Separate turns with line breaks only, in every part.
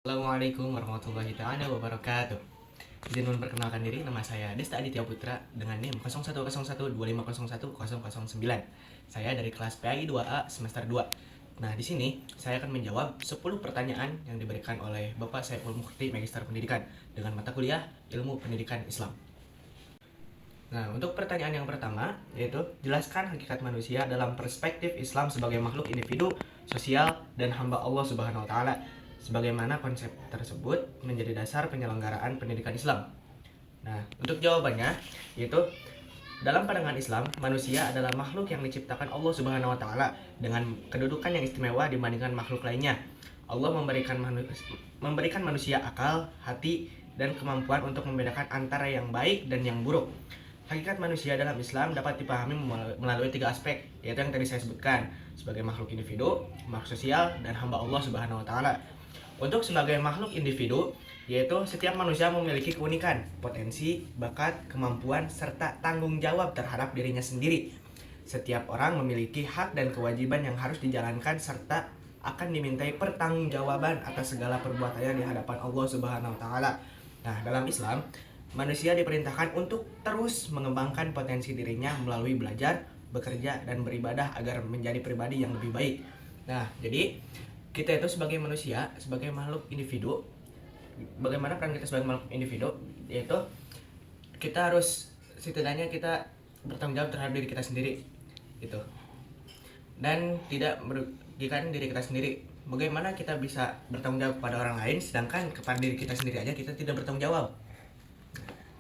Assalamualaikum warahmatullahi taala wabarakatuh. Izin memperkenalkan diri, nama saya Desta Aditya Putra dengan NIM 010125010009. Saya dari kelas PAI 2A semester 2. Nah, di sini saya akan menjawab 10 pertanyaan yang diberikan oleh Bapak Saiful Mukti, Magister Pendidikan dengan mata kuliah Ilmu Pendidikan Islam. Nah, untuk pertanyaan yang pertama yaitu jelaskan hakikat manusia dalam perspektif Islam sebagai makhluk individu, sosial, dan hamba Allah Subhanahu wa taala. Sebagaimana konsep tersebut menjadi dasar penyelenggaraan pendidikan Islam. Nah, untuk jawabannya yaitu dalam pandangan Islam, manusia adalah makhluk yang diciptakan Allah Subhanahu wa taala dengan kedudukan yang istimewa dibandingkan makhluk lainnya. Allah memberikan manusia akal, hati, dan kemampuan untuk membedakan antara yang baik dan yang buruk. Hakikat manusia dalam Islam dapat dipahami melalui 3 aspek, yaitu yang tadi saya sebutkan, sebagai makhluk individu, makhluk sosial, dan hamba Allah Subhanahu wa taala. Untuk sebagai makhluk individu, yaitu setiap manusia memiliki keunikan, potensi, bakat, kemampuan, serta tanggung jawab terhadap dirinya sendiri. Setiap orang memiliki hak dan kewajiban yang harus dijalankan serta akan dimintai pertanggungjawaban atas segala perbuatannya di hadapan Allah Subhanahu wa taala. Nah, dalam Islam, manusia diperintahkan untuk terus mengembangkan potensi dirinya melalui belajar, bekerja, dan beribadah agar menjadi pribadi yang lebih baik. Nah, jadi kita itu sebagai manusia, sebagai makhluk individu, bagaimana peran kita sebagai makhluk individu? Yaitu kita harus setidaknya kita bertanggung jawab terhadap diri kita sendiri, gitu. Dan tidak merugikan diri kita sendiri. Bagaimana kita bisa bertanggung jawab kepada orang lain, sedangkan kepada diri kita sendiri aja kita tidak bertanggung jawab.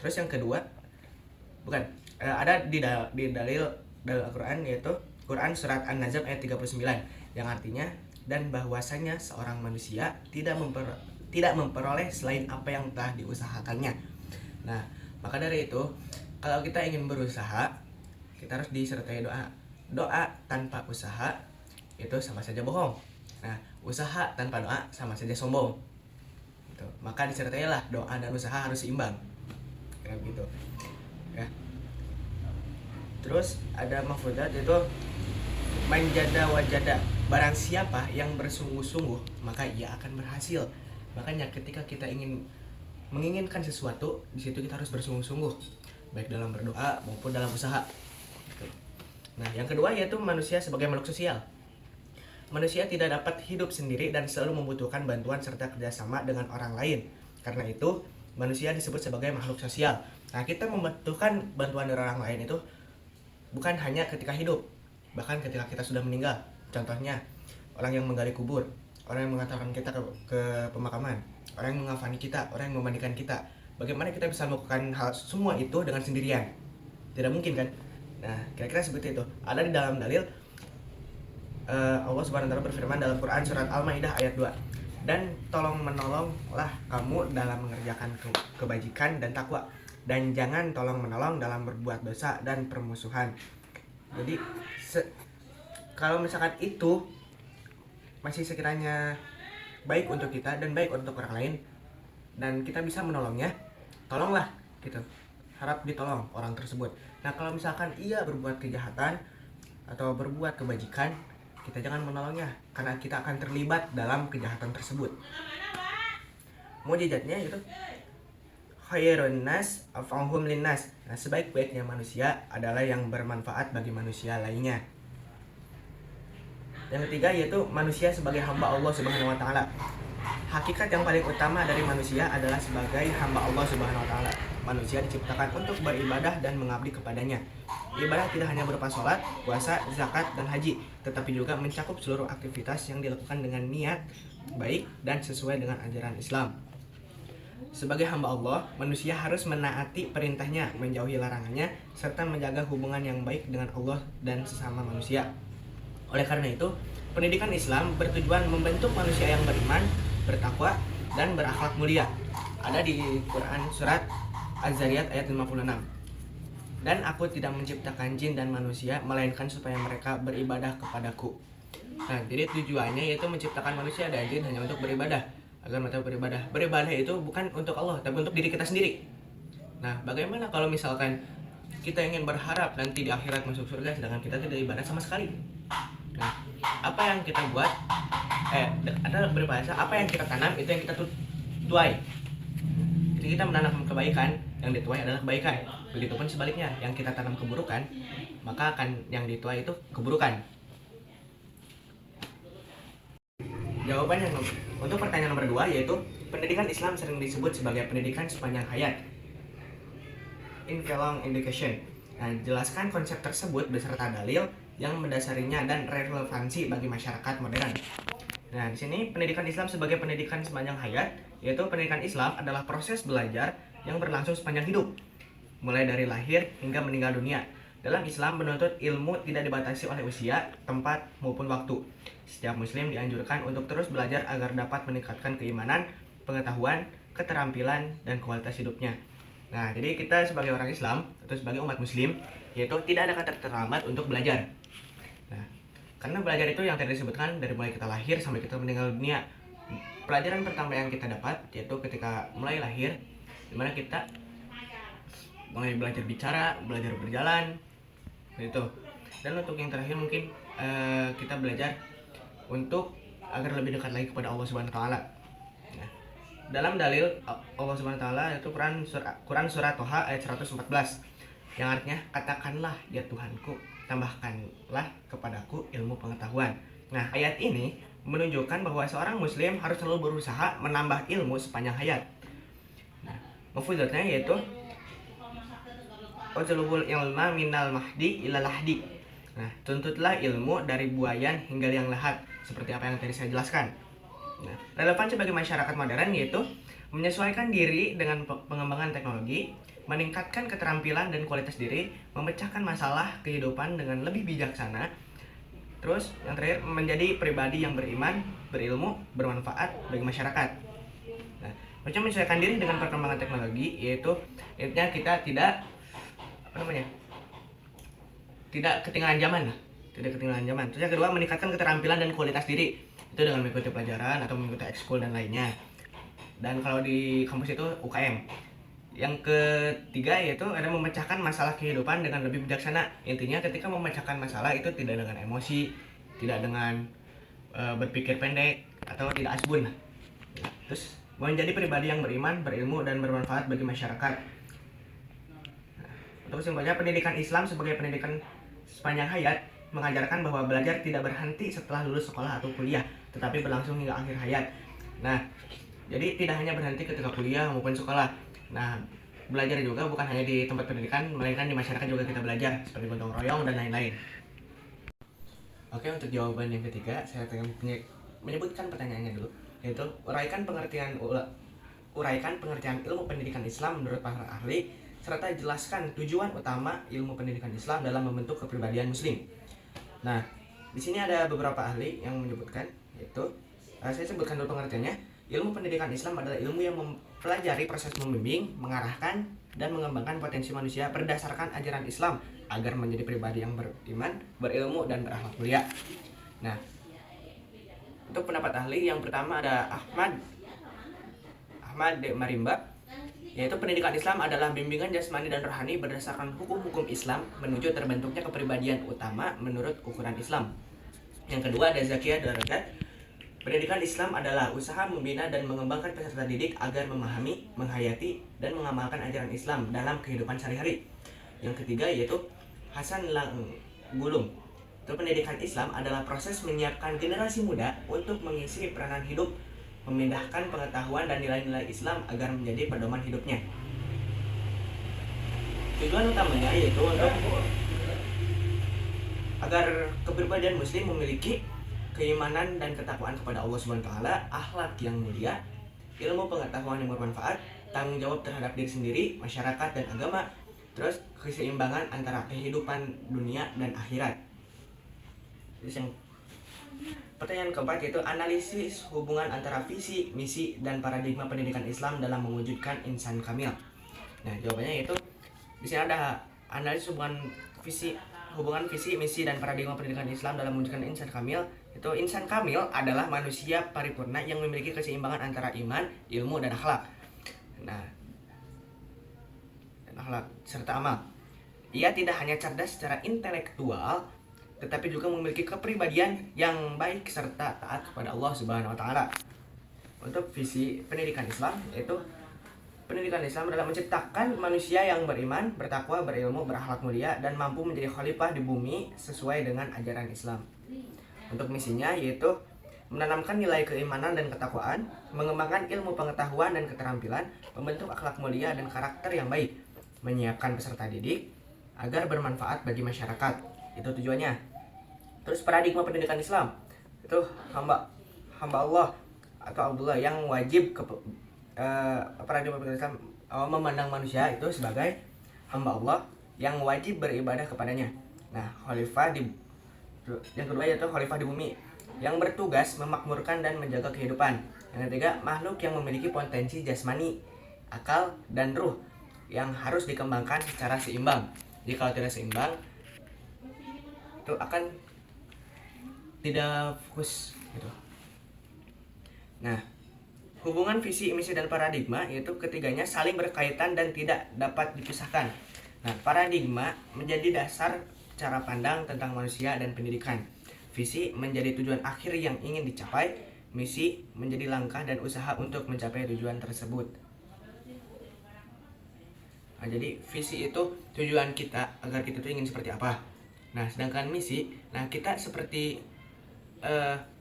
Terus yang kedua, ada di dalil Al-Quran, yaitu Quran surat An-Najm ayat 39, yang artinya dan bahwasanya seorang manusia tidak memperoleh selain apa yang telah diusahakannya. Nah, maka dari itu, kalau kita ingin berusaha, kita harus disertai doa. Doa tanpa usaha itu sama saja bohong. Nah, usaha tanpa doa sama saja sombong. Gitu. Maka disertailah doa dan usaha harus seimbang. Kayak gitu. Ya. Terus ada mafrudat, itu manjada wajada. Barang siapa yang bersungguh-sungguh, maka ia akan berhasil. Makanya ketika kita menginginkan sesuatu, di situ kita harus bersungguh-sungguh, baik dalam berdoa maupun dalam usaha. Nah, yang kedua yaitu manusia sebagai makhluk sosial. Manusia tidak dapat hidup sendiri dan selalu membutuhkan bantuan serta kerjasama dengan orang lain. Karena itu, manusia disebut sebagai makhluk sosial. Nah, kita membutuhkan bantuan dari orang lain itu bukan hanya ketika hidup, bahkan ketika kita sudah meninggal. Contohnya, orang yang menggali kubur, orang yang mengantarkan kita ke pemakaman, orang yang mengafani kita, orang yang memandikan kita. Bagaimana kita bisa melakukan hal semua itu dengan sendirian? Tidak mungkin kan? Nah, kira-kira seperti itu. Ada di dalam dalil Allah Subhanahu wa taala berfirman dalam Quran surat Al-Maidah ayat 2. Dan tolong menolonglah kamu dalam mengerjakan kebajikan dan takwa, dan jangan tolong menolong dalam berbuat dosa dan permusuhan. Jadi kalau misalkan itu masih sekiranya baik untuk kita dan baik untuk orang lain, dan kita bisa menolongnya, tolonglah gitu. Harap ditolong orang tersebut. Nah, kalau misalkan ia berbuat kejahatan atau berbuat kebajikan, kita jangan menolongnya, karena kita akan terlibat dalam kejahatan tersebut. Mujizatnya itu khairun nas afahum linnas. Nah, sebaik-baiknya manusia adalah yang bermanfaat bagi manusia lainnya. Yang ketiga yaitu manusia sebagai hamba Allah Subhanahu wa taala. Hakikat yang paling utama dari manusia adalah sebagai hamba Allah Subhanahu wa taala. Manusia diciptakan untuk beribadah dan mengabdi kepadanya. Ibadah tidak hanya berupa sholat, puasa, zakat, dan haji, tetapi juga mencakup seluruh aktivitas yang dilakukan dengan niat baik dan sesuai dengan ajaran Islam. Sebagai hamba Allah, manusia harus menaati perintahnya, menjauhi larangannya, serta menjaga hubungan yang baik dengan Allah dan sesama manusia. Oleh karena itu, pendidikan Islam bertujuan membentuk manusia yang beriman, bertakwa, dan berakhlak mulia. Ada di Quran surat Az-Zariyat ayat 56. Dan aku tidak menciptakan jin dan manusia, melainkan supaya mereka beribadah kepadaku. Nah, jadi tujuannya yaitu menciptakan manusia dan jin hanya untuk beribadah, agar mereka beribadah. Beribadah itu bukan untuk Allah, tapi untuk diri kita sendiri. Nah, bagaimana kalau misalkan kita ingin berharap nanti di akhirat masuk surga, sedangkan kita tidak ibadah sama sekali? Nah, apa yang kita buat ada berbahasa apa yang kita tanam itu yang kita tuai. Jadi kita menanam kebaikan, yang dituai adalah kebaikan. Begitupun sebaliknya, yang kita tanam keburukan, maka akan yang dituai itu keburukan. Jawaban yang untuk pertanyaan nomor 2 yaitu pendidikan Islam sering disebut sebagai pendidikan sepanjang hayat. Infelong education. Nah, jelaskan konsep tersebut beserta dalil yang mendasarinya dan relevansi bagi masyarakat modern. Nah, di sini pendidikan Islam sebagai pendidikan sepanjang hayat, yaitu pendidikan Islam adalah proses belajar yang berlangsung sepanjang hidup, mulai dari lahir hingga meninggal dunia. Dalam Islam, menuntut ilmu tidak dibatasi oleh usia, tempat, maupun waktu. Setiap muslim dianjurkan untuk terus belajar agar dapat meningkatkan keimanan, pengetahuan, keterampilan, dan kualitas hidupnya. Nah, jadi kita sebagai orang Islam atau sebagai umat muslim, yaitu tidak ada kata terlambat untuk belajar. Nah, karena belajar itu yang tadi disebutkan dari mulai kita lahir sampai kita meninggal dunia. Pelajaran pertama yang kita dapat yaitu ketika mulai lahir, dimana kita mulai belajar bicara, belajar berjalan, gitu. Dan untuk yang terakhir mungkin kita belajar untuk agar lebih dekat lagi kepada Allah Subhanahu wa taala. Nah, dalam dalil Allah Subhanahu wa taala yaitu Quran surah Toha ayat 114 yang artinya katakanlah ya Tuhanku, tambahkanlah kepadaku ilmu pengetahuan. Nah, ayat ini menunjukkan bahwa seorang muslim harus selalu berusaha menambah ilmu sepanjang hayat. Nah, mafhudatnya yaitu Ujlubul ilma minal mahdi ila lahdi. Nah, tuntutlah ilmu dari buayan hingga liang lahat, seperti apa yang tadi saya jelaskan. Nah, relevansi bagi masyarakat modern yaitu menyesuaikan diri dengan pengembangan teknologi, meningkatkan keterampilan dan kualitas diri, memecahkan masalah kehidupan dengan lebih bijaksana. Terus, yang terakhir, menjadi pribadi yang beriman, berilmu, bermanfaat bagi masyarakat. Nah, macam menyesuaikan diri dengan perkembangan teknologi yaitu intinya kita tidak ketinggalan zaman lah, tidak ketinggalan zaman. Terus yang kedua, meningkatkan keterampilan dan kualitas diri itu dengan mengikuti pelajaran atau mengikuti ekskul dan lainnya. Dan kalau di kampus itu UKM. Yang ketiga yaitu ada memecahkan masalah kehidupan dengan lebih bijaksana. Intinya ketika memecahkan masalah itu tidak dengan emosi, tidak dengan berpikir pendek atau tidak asbun. Terus menjadi pribadi yang beriman, berilmu dan bermanfaat bagi masyarakat. Untuk kesimpulannya, pendidikan Islam sebagai pendidikan sepanjang hayat mengajarkan bahwa belajar tidak berhenti setelah lulus sekolah atau kuliah, tetapi berlangsung hingga akhir hayat. Nah, jadi tidak hanya berhenti ketika kuliah maupun sekolah. Nah, belajar juga bukan hanya di tempat pendidikan, melainkan di masyarakat juga kita belajar, seperti gotong royong dan lain-lain. Oke, untuk jawaban yang ketiga, saya akan menyebutkan pertanyaannya dulu, yaitu uraikan pengertian ilmu pendidikan Islam menurut para ahli, serta jelaskan tujuan utama ilmu pendidikan Islam dalam membentuk kepribadian muslim. Nah, di sini ada beberapa ahli yang menyebutkan, yaitu saya sebutkan dulu pengertiannya. Ilmu pendidikan Islam adalah ilmu yang mempelajari proses membimbing, mengarahkan, dan mengembangkan potensi manusia berdasarkan ajaran Islam agar menjadi pribadi yang beriman, berilmu, dan berakhlak mulia. Nah, untuk pendapat ahli yang pertama ada Ahmad D. Marimba, yaitu pendidikan Islam adalah bimbingan jasmani dan rohani berdasarkan hukum-hukum Islam menuju terbentuknya kepribadian utama menurut ukuran Islam. Yang kedua ada Zakia Darajat, pendidikan Islam adalah usaha membina dan mengembangkan peserta didik agar memahami, menghayati, dan mengamalkan ajaran Islam dalam kehidupan sehari-hari. Yang ketiga yaitu Hasan Langgulum, pendidikan Islam adalah proses menyiapkan generasi muda untuk mengisi peranan hidup, memindahkan pengetahuan dan nilai-nilai Islam agar menjadi pedoman hidupnya. Tujuan utamanya yaitu untuk agar kepribadian muslim memiliki keimanan dan ketakwaan kepada Allah Subhanahu wa taala, akhlak yang mulia, ilmu pengetahuan yang bermanfaat, tanggung jawab terhadap diri sendiri, masyarakat dan agama, terus keseimbangan antara kehidupan dunia dan akhirat. Terus yang pertanyaan keempat yaitu analisis hubungan antara visi, misi, dan paradigma pendidikan Islam dalam mewujudkan insan kamil. Nah, jawabannya yaitu di sini ada analisis hubungan visi, misi, dan paradigma pendidikan Islam dalam mewujudkan insan kamil. Itu insan kamil adalah manusia paripurna yang memiliki keseimbangan antara iman, ilmu, dan akhlak. Nah, dan akhlak serta amal. Ia tidak hanya cerdas secara intelektual, tetapi juga memiliki kepribadian yang baik serta taat kepada Allah Subhanahu wa taala. Untuk visi pendidikan Islam yaitu pendidikan Islam adalah menciptakan manusia yang beriman, bertakwa, berilmu, berakhlak mulia dan mampu menjadi khalifah di bumi sesuai dengan ajaran Islam. Untuk misinya yaitu menanamkan nilai keimanan dan ketakwaan, mengembangkan ilmu pengetahuan dan keterampilan, membentuk akhlak mulia dan karakter yang baik, menyiapkan peserta didik agar bermanfaat bagi masyarakat. Itu tujuannya. Terus paradigma pendidikan Islam itu hamba Allah atau Abdullah yang wajib paradigma pendidikan Islam memandang manusia itu sebagai hamba Allah yang wajib beribadah kepadanya. Nah, yang kedua yaitu khalifah di bumi yang bertugas memakmurkan dan menjaga kehidupan. Yang ketiga, makhluk yang memiliki potensi jasmani, akal, dan ruh yang harus dikembangkan secara seimbang. Jadi kalau tidak seimbang itu akan tidak fokus gitu. Nah, hubungan visi, misi, dan paradigma yaitu ketiganya saling berkaitan dan tidak dapat dipisahkan. Nah, paradigma menjadi dasar cara pandang tentang manusia dan pendidikan. Visi menjadi tujuan akhir yang ingin dicapai, misi menjadi langkah dan usaha untuk mencapai tujuan tersebut. Nah, jadi visi itu tujuan kita agar kita tuh ingin seperti apa. Nah, sedangkan misi, nah kita seperti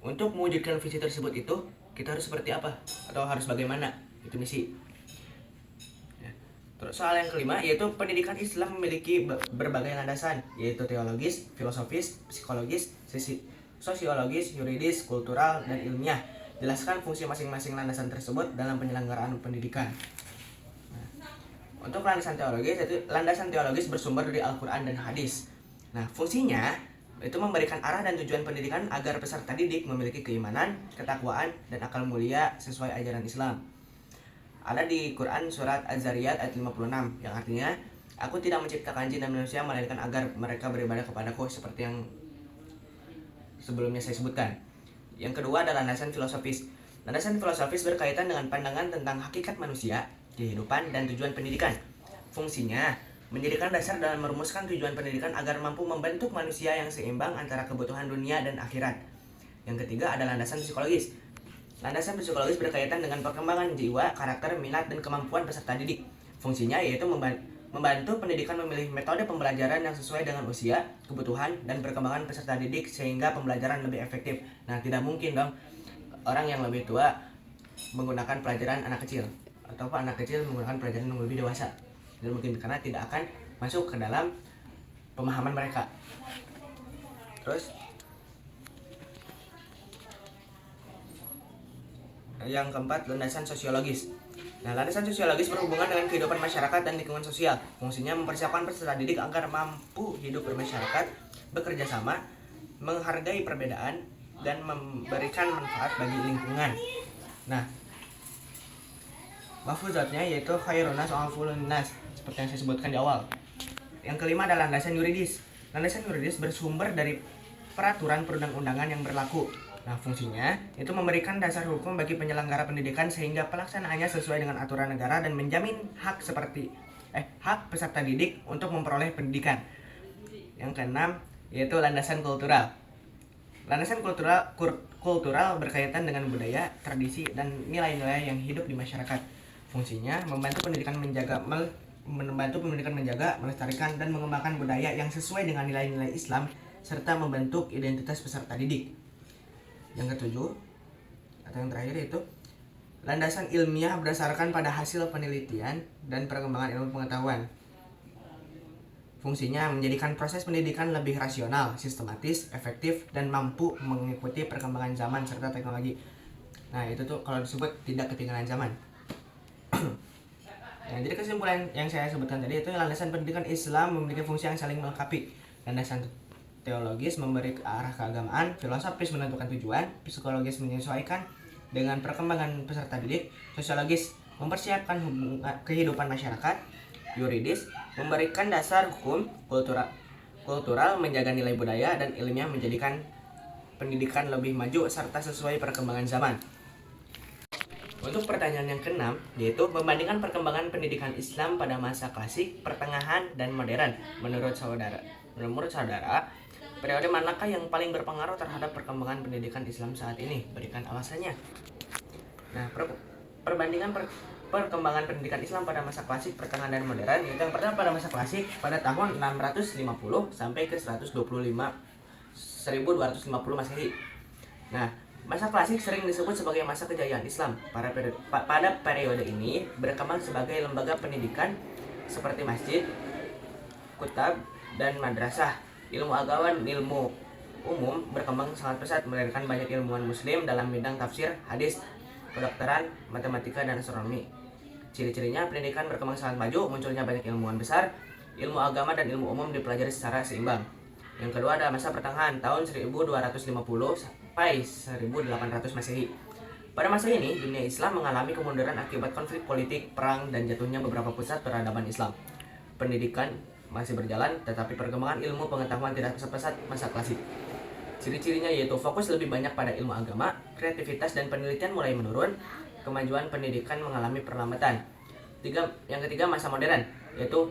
untuk mewujudkan visi tersebut itu kita harus seperti apa atau harus bagaimana, itu misi. Ya. Terus soal yang kelima yaitu pendidikan Islam memiliki berbagai landasan yaitu teologis, filosofis, psikologis, sosiologis, yuridis, kultural, dan ilmiah. Jelaskan fungsi masing-masing landasan tersebut dalam penyelenggaraan pendidikan. Nah, untuk landasan teologis bersumber dari Al-Quran dan hadis. Nah, fungsinya itu memberikan arah dan tujuan pendidikan agar peserta didik memiliki keimanan, ketakwaan, dan akal mulia sesuai ajaran Islam. Ada di Quran surat Az-Zariyat ayat 56 yang artinya, aku tidak menciptakan jin dan manusia melainkan agar mereka beribadah kepadaku, seperti yang sebelumnya saya sebutkan. Yang kedua adalah landasan filosofis. Landasan filosofis berkaitan dengan pandangan tentang hakikat manusia, kehidupan, dan tujuan pendidikan. Fungsinya menjadikan dasar dalam merumuskan tujuan pendidikan agar mampu membentuk manusia yang seimbang antara kebutuhan dunia dan akhirat. Yang ketiga adalah landasan psikologis. Landasan psikologis berkaitan dengan perkembangan jiwa, karakter, minat, dan kemampuan peserta didik. Fungsinya yaitu membantu pendidikan memilih metode pembelajaran yang sesuai dengan usia, kebutuhan, dan perkembangan peserta didik sehingga pembelajaran lebih efektif. Nah, tidak mungkin dong orang yang lebih tua menggunakan pelajaran anak kecil atau anak kecil menggunakan pelajaran yang lebih dewasa. Dan mungkin karena tidak akan masuk ke dalam pemahaman mereka. Terus yang keempat, landasan sosiologis. Nah, landasan sosiologis berhubungan dengan kehidupan masyarakat dan lingkungan sosial. Fungsinya mempersiapkan peserta didik agar mampu hidup bermasyarakat, bekerja sama, menghargai perbedaan, dan memberikan manfaat bagi lingkungan. Nah, mafuzatnya yaitu khairun nas wa afdalun nas, seperti yang saya sebutkan di awal. Yang kelima adalah landasan yuridis. Landasan yuridis bersumber dari peraturan perundang-undangan yang berlaku. Nah, fungsinya itu memberikan dasar hukum bagi penyelenggara pendidikan sehingga pelaksanaannya sesuai dengan aturan negara dan menjamin hak peserta didik untuk memperoleh pendidikan. Yang keenam yaitu landasan kultural. Landasan kultural berkaitan dengan budaya, tradisi, dan nilai-nilai yang hidup di masyarakat. Fungsinya membantu pendidikan menjaga, melestarikan, dan mengembangkan budaya yang sesuai dengan nilai-nilai Islam serta membentuk identitas peserta didik. Yang ketujuh atau yang terakhir yaitu landasan ilmiah berdasarkan pada hasil penelitian dan perkembangan ilmu pengetahuan. Fungsinya menjadikan proses pendidikan lebih rasional, sistematis, efektif, dan mampu mengikuti perkembangan zaman serta teknologi. Nah, itu tuh kalau disebut tidak ketinggalan zaman. Nah, jadi kesimpulan yang saya sebutkan tadi itu landasan pendidikan Islam memiliki fungsi yang saling melengkapi. Landasan teologis memberi arah keagamaan, filosofis menentukan tujuan, psikologis menyesuaikan dengan perkembangan peserta didik, sosiologis mempersiapkan kehidupan masyarakat, yuridis memberikan dasar hukum, kultural menjaga nilai budaya, dan ilmiah menjadikan pendidikan lebih maju serta sesuai perkembangan zaman. Untuk pertanyaan yang keenam, yaitu membandingkan perkembangan pendidikan Islam pada masa klasik, pertengahan, dan modern. Menurut saudara, Periode manakah yang paling berpengaruh terhadap perkembangan pendidikan Islam saat ini? Berikan alasannya. Nah, perbandingan perkembangan pendidikan Islam pada masa klasik, pertengahan, dan modern, yaitu yang pertama pada masa klasik pada tahun 650 sampai ke 1250 Masehi. Nah, masa klasik sering disebut sebagai masa kejayaan Islam. Pada periode ini berkembang sebagai lembaga pendidikan seperti masjid, kutab, dan madrasah. Ilmu agama dan ilmu umum berkembang sangat pesat, melahirkan banyak ilmuwan muslim dalam bidang tafsir, hadis, kedokteran, matematika, dan astronomi. Ciri-cirinya pendidikan berkembang sangat maju, munculnya banyak ilmuwan besar, ilmu agama dan ilmu umum dipelajari secara seimbang. Yang kedua ada masa pertengahan tahun 1250 sampai 1800 Masehi. Pada masa ini, dunia Islam mengalami kemunduran akibat konflik politik, perang, dan jatuhnya beberapa pusat peradaban Islam. Pendidikan masih berjalan, tetapi perkembangan ilmu pengetahuan tidak sepesat masa klasik. Ciri-cirinya yaitu fokus lebih banyak pada ilmu agama, kreativitas dan penelitian mulai menurun, kemajuan pendidikan mengalami perlambatan. Yang ketiga masa modern, yaitu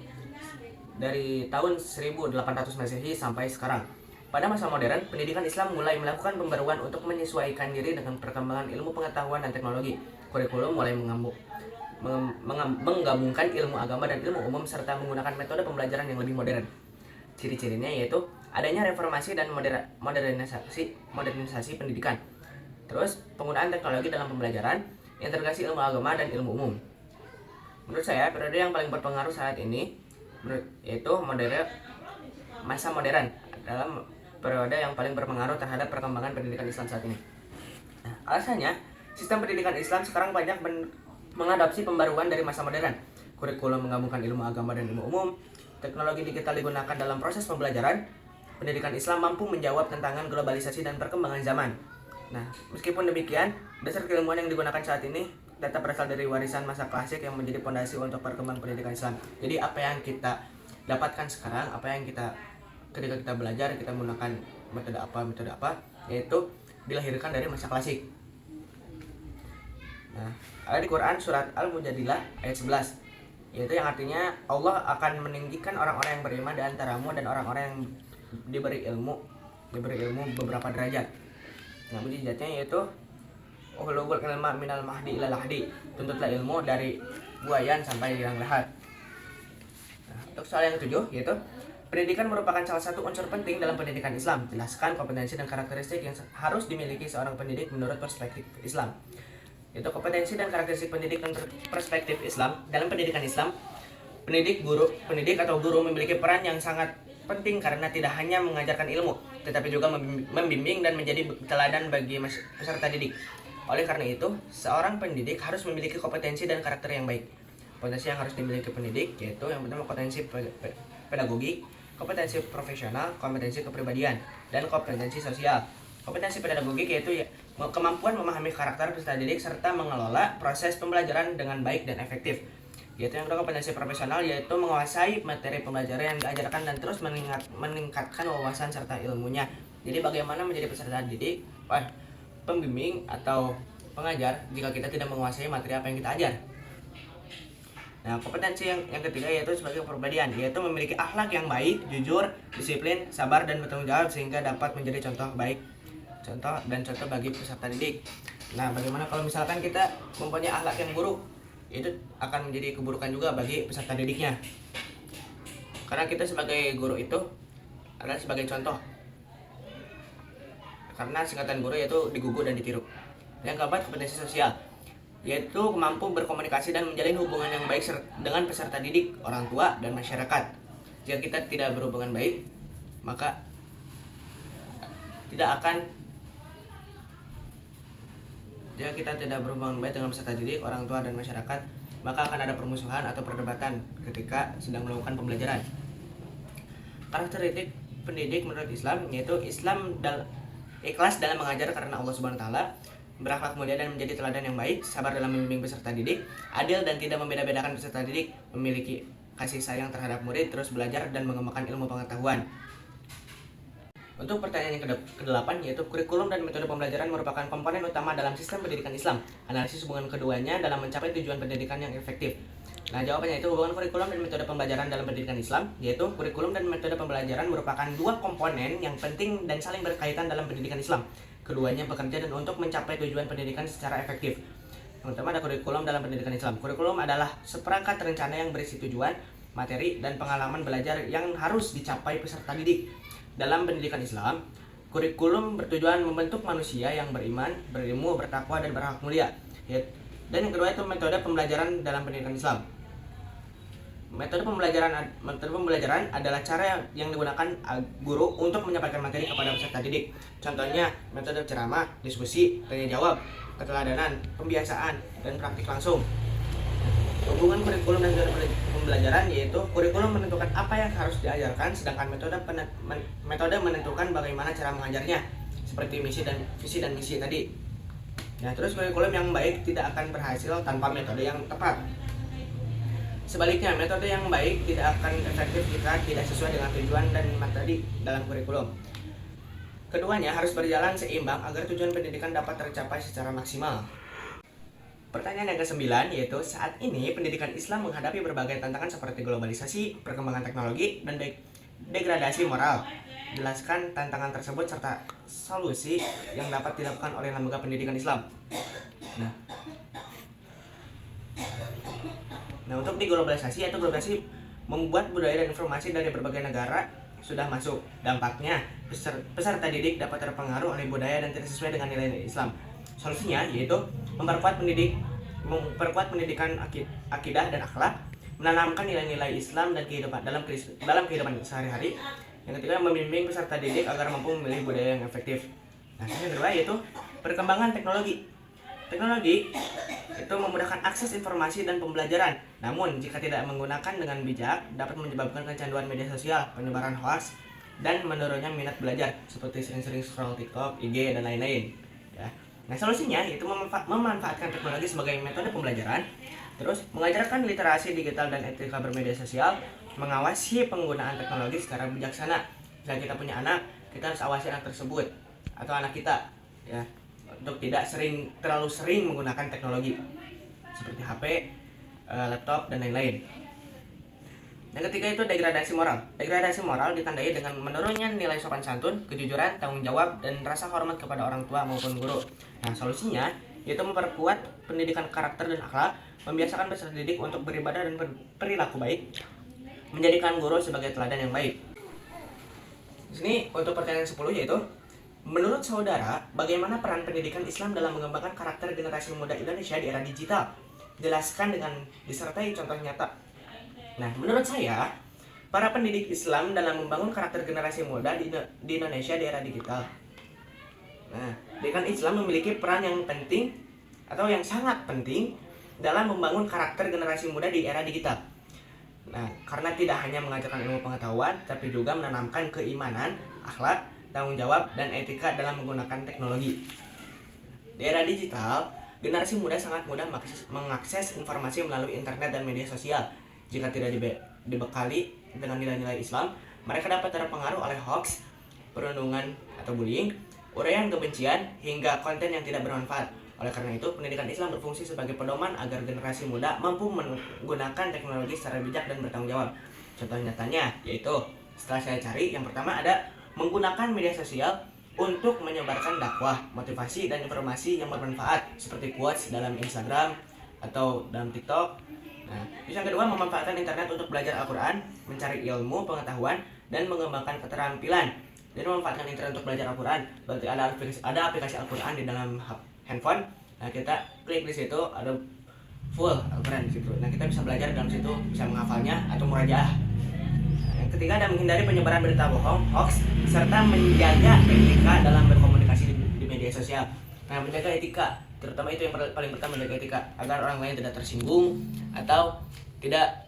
dari tahun 1800 Masehi sampai sekarang. Pada masa modern, pendidikan Islam mulai melakukan pembaruan untuk menyesuaikan diri dengan perkembangan ilmu pengetahuan dan teknologi. Kurikulum mulai menggabungkan ilmu agama dan ilmu umum serta menggunakan metode pembelajaran yang lebih modern. Ciri-cirinya yaitu adanya reformasi dan modernisasi pendidikan. Terus, penggunaan teknologi dalam pembelajaran, integrasi ilmu agama dan ilmu umum. Menurut saya, periode yang paling berpengaruh saat ini yaitu masa modern dalam periode yang paling berpengaruh terhadap perkembangan pendidikan Islam saat ini. Nah, alasannya, sistem pendidikan Islam sekarang banyak mengadopsi pembaruan dari masa modern. Kurikulum menggabungkan ilmu agama dan ilmu umum, teknologi digital digunakan dalam proses pembelajaran. Pendidikan Islam mampu menjawab tantangan globalisasi dan perkembangan zaman. Nah, meskipun demikian, dasar keilmuan yang digunakan saat ini tetap berasal dari warisan masa klasik yang menjadi fondasi untuk perkembangan pendidikan Islam. Jadi apa yang kita dapatkan sekarang, apa yang ketika kita belajar, kita menggunakan metode apa, yaitu dilahirkan dari masa klasik. Nah, ada di Quran surat Al-Mujadilah ayat 11, yaitu yang artinya Allah akan meninggikan orang-orang yang beriman di antaramu dan orang-orang yang diberi ilmu beberapa derajat. Nah, mujizatnya yaitu uhlugul ilma minal mahdi ilal lahdi, tuntutlah ilmu dari buayan sampai liang lahat. Nah, untuk soal yang ketujuh yaitu pendidikan merupakan salah satu unsur penting dalam pendidikan Islam. Jelaskan kompetensi dan karakteristik yang harus dimiliki seorang pendidik menurut perspektif Islam. Itu kompetensi dan karakteristik pendidik dan perspektif Islam. Dalam pendidikan Islam, pendidik atau guru memiliki peran yang sangat penting karena tidak hanya mengajarkan ilmu, tetapi juga membimbing dan menjadi teladan bagi peserta didik. Oleh karena itu, seorang pendidik harus memiliki kompetensi dan karakter yang baik. Kompetensi yang harus dimiliki pendidik yaitu yang pertama kompetensi pedagogi, kompetensi profesional, kompetensi kepribadian, dan kompetensi sosial. Kompetensi pedagogik yaitu kemampuan memahami karakter peserta didik serta mengelola proses pembelajaran dengan baik dan efektif. Yaitu yang kedua kompetensi profesional yaitu menguasai materi pembelajaran yang diajarkan dan terus meningkatkan wawasan serta ilmunya. Jadi bagaimana menjadi peserta didik, pembimbing atau pengajar jika kita tidak menguasai materi apa yang kita ajar. Nah, kompetensi yang ketiga yaitu sebagai kepribadian, yaitu memiliki akhlak yang baik, jujur, disiplin, sabar, dan bertanggung jawab sehingga dapat menjadi contoh bagi peserta didik. Nah, bagaimana kalau misalkan kita mempunyai akhlak yang buruk? Itu akan menjadi keburukan juga bagi peserta didiknya. Karena kita sebagai guru itu adalah sebagai contoh. Karena singkatan guru yaitu digugu dan ditiru. Yang keempat, kompetensi sosial, yaitu mampu berkomunikasi dan menjalin hubungan yang baik dengan peserta didik, orang tua, dan masyarakat. Jika kita tidak berhubungan baik, maka jika kita tidak berhubungan baik dengan peserta didik, orang tua, dan masyarakat, maka akan ada permusuhan atau perdebatan ketika sedang melakukan pembelajaran. Karakteristik pendidik menurut Islam yaitu ikhlas dalam mengajar karena Allah Subhanahu wa taala, berakhlak mulia dan menjadi teladan yang baik, sabar dalam membimbing peserta didik, adil dan tidak membeda-bedakan peserta didik, memiliki kasih sayang terhadap murid, terus belajar dan mengembangkan ilmu pengetahuan. Untuk pertanyaan yang ke-8 yaitu kurikulum dan metode pembelajaran merupakan komponen utama dalam sistem pendidikan Islam. Analisis hubungan keduanya dalam mencapai tujuan pendidikan yang efektif. Nah, jawabannya itu hubungan kurikulum dan metode pembelajaran dalam pendidikan Islam, yaitu kurikulum dan metode pembelajaran merupakan dua komponen yang penting dan saling berkaitan dalam pendidikan Islam. Keduanya bekerja dan untuk mencapai tujuan pendidikan secara efektif. Yang pertama ada kurikulum dalam pendidikan Islam. Kurikulum adalah seperangkat rencana yang berisi tujuan, materi, dan pengalaman belajar yang harus dicapai peserta didik. Dalam pendidikan Islam, kurikulum bertujuan membentuk manusia yang beriman, berilmu, bertakwa, dan berakhlak mulia. Dan yang kedua itu metode pembelajaran dalam pendidikan Islam. Metode pembelajaran adalah cara yang digunakan guru untuk menyampaikan materi kepada peserta didik. Contohnya metode ceramah, diskusi, tanya jawab, keteladanan, pembiasaan, dan praktik langsung. Hubungan kurikulum dan metode pembelajaran yaitu kurikulum menentukan apa yang harus diajarkan, sedangkan metode menentukan bagaimana cara mengajarnya, seperti visi dan misi tadi. Nah, terus kurikulum yang baik tidak akan berhasil tanpa metode yang tepat. Sebaliknya, metode yang baik tidak akan efektif jika tidak sesuai dengan tujuan dan materi dalam kurikulum. Keduanya harus berjalan seimbang agar tujuan pendidikan dapat tercapai secara maksimal. Pertanyaan yang ke-9 yaitu saat ini pendidikan Islam menghadapi berbagai tantangan seperti globalisasi, perkembangan teknologi, dan degradasi moral. Jelaskan tantangan tersebut serta solusi yang dapat dilakukan oleh lembaga pendidikan Islam. Nah, untuk globalisasi membuat budaya dan informasi dari berbagai negara sudah masuk. Dampaknya, peserta didik dapat terpengaruh oleh budaya dan tidak sesuai dengan nilai Islam. Solusinya yaitu memperkuat pendidikan akidah dan akhlak, menanamkan nilai-nilai Islam dan dalam kehidupan sehari-hari. Yang ketiga, membimbing peserta didik agar mampu memilih budaya yang efektif. Nah, yang kedua yaitu perkembangan teknologi. Teknologi itu memudahkan akses informasi dan pembelajaran. Namun, jika tidak menggunakan dengan bijak, dapat menyebabkan kecanduan media sosial, penyebaran hoaks, dan menurunnya minat belajar, seperti sering-sering scroll TikTok, IG, dan lain-lain. Ya. Nah, solusinya yaitu memanfaatkan teknologi sebagai metode pembelajaran, terus mengajarkan literasi digital dan etika bermedia sosial, mengawasi penggunaan teknologi secara bijaksana. Jika kita punya anak, kita harus awasi anak tersebut atau anak kita, ya, untuk tidak terlalu sering menggunakan teknologi seperti HP, laptop, dan lain-lain. Yang ketiga itu degradasi moral. Degradasi moral ditandai dengan menurunnya nilai sopan santun, kejujuran, tanggung jawab, dan rasa hormat kepada orang tua maupun guru. Nah, solusinya yaitu memperkuat pendidikan karakter dan akhlak, membiasakan peserta didik untuk beribadah dan berperilaku baik, menjadikan guru sebagai teladan yang baik. Di sini untuk pertanyaan 10 yaitu, menurut saudara, bagaimana peran pendidikan Islam dalam mengembangkan karakter generasi muda Indonesia di era digital? Jelaskan dengan disertai contoh nyata. Nah, menurut saya, para pendidik Islam dalam membangun karakter generasi muda di Indonesia di era digital. Nah, pendidikan Islam memiliki peran yang penting atau yang sangat penting dalam membangun karakter generasi muda di era digital. Nah, karena tidak hanya mengajarkan ilmu pengetahuan, tapi juga menanamkan keimanan, akhlak, tanggung jawab, dan etika dalam menggunakan teknologi. Di era digital, generasi muda sangat mudah mengakses informasi melalui internet dan media sosial. Jika tidak dibekali dengan nilai-nilai Islam, mereka dapat terpengaruh oleh hoax, perundungan atau bullying, uraian kebencian, hingga konten yang tidak bermanfaat. Oleh karena itu, pendidikan Islam berfungsi sebagai pedoman agar generasi muda mampu menggunakan teknologi secara bijak dan bertanggung jawab. Contoh nyatanya yaitu, setelah saya cari, yang pertama ada menggunakan media sosial untuk menyebarkan dakwah, motivasi, dan informasi yang bermanfaat, seperti quotes dalam Instagram atau dalam TikTok. Nah, yang kedua, memanfaatkan internet untuk belajar Al-Quran, mencari ilmu, pengetahuan, dan mengembangkan keterampilan. Jadi memanfaatkan internet untuk belajar Al-Quran, berarti ada aplikasi Al-Quran di dalam handphone. Nah, kita klik di situ, ada full Al-Quran di situ. Nah, kita bisa belajar dalam situ, bisa menghafalnya atau murajaah. Nah, yang ketiga ada menghindari penyebaran berita bohong, hoax, serta menjaga etika dalam berkomunikasi di media sosial. Nah, menjaga etika, terutama itu yang paling pertama, menjaga etika agar orang lain tidak tersinggung atau tidak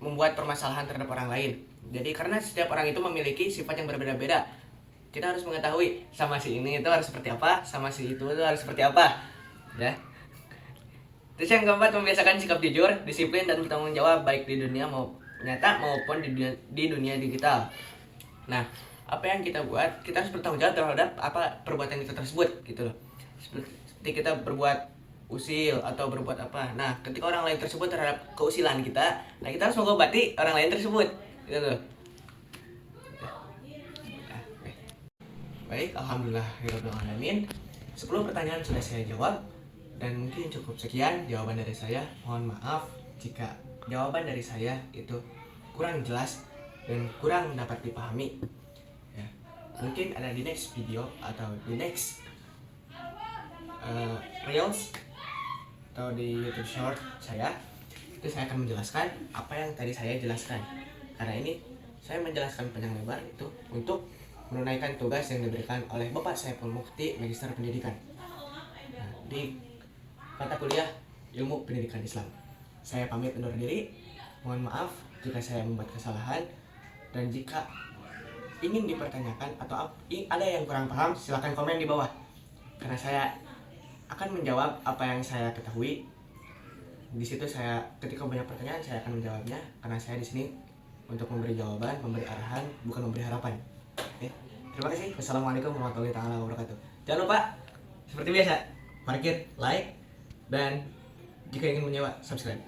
membuat permasalahan terhadap orang lain. Jadi karena setiap orang itu memiliki sifat yang berbeda-beda, kita harus mengetahui sama si ini itu harus seperti apa, sama si itu harus seperti apa, ya. Terus yang keempat, membiasakan sikap jujur, disiplin, dan bertanggung jawab baik di dunia nyata maupun di dunia digital. Nah, apa yang kita buat, kita harus bertanggung jawab terhadap apa perbuatan kita tersebut gitu loh. Seperti kita berbuat usil atau berbuat apa. Nah, ketika orang lain tersebut terhadap keusilan kita, nah kita harus mengobati orang lain tersebut gitu loh. Baik, alhamdulillahirobbilalamin. 10 pertanyaan sudah saya jawab dan mungkin cukup sekian jawaban dari saya. Mohon maaf jika jawaban dari saya itu kurang jelas dan kurang dapat dipahami. Ya, mungkin ada di next video atau di next reels atau di YouTube Short saya, itu saya akan menjelaskan apa yang tadi saya jelaskan. Karena ini saya menjelaskan panjang lebar itu untuk menunaikan tugas yang diberikan oleh Bapak Saiful Mukti, Magister Pendidikan, nah, di mata kuliah Ilmu Pendidikan Islam. Saya pamit undur diri. Mohon maaf jika saya membuat kesalahan, dan jika ingin dipertanyakan atau ada yang kurang paham, silakan komen di bawah. Karena saya akan menjawab apa yang saya ketahui. Di situ saya ketika banyak pertanyaan saya akan menjawabnya, karena saya di sini untuk memberi jawaban, memberi arahan, bukan memberi harapan. Oke. Terima kasih. Wassalamualaikum warahmatullahi wabarakatuh. Jangan lupa seperti biasa, parkir, like, dan jika ingin menyewa, subscribe.